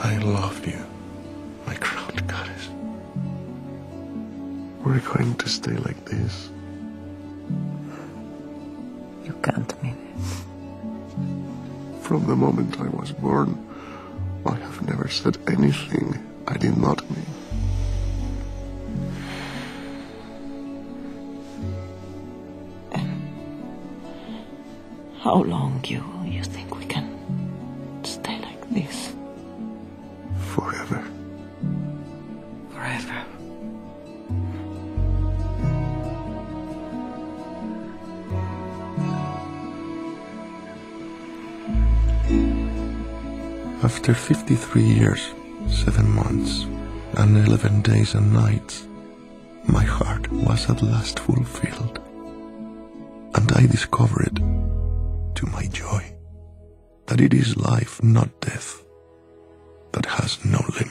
I love you, my crown goddess. We're going to stay like this. You can't mean it. From the moment I was born, I have never said anything I did not mean. How long you think we can stay like this? Forever. Forever. After 53 years, 7 months, and 11 days and nights, my heart was at last fulfilled, and I discovered, to my joy, that it is life, not death, that has no limit.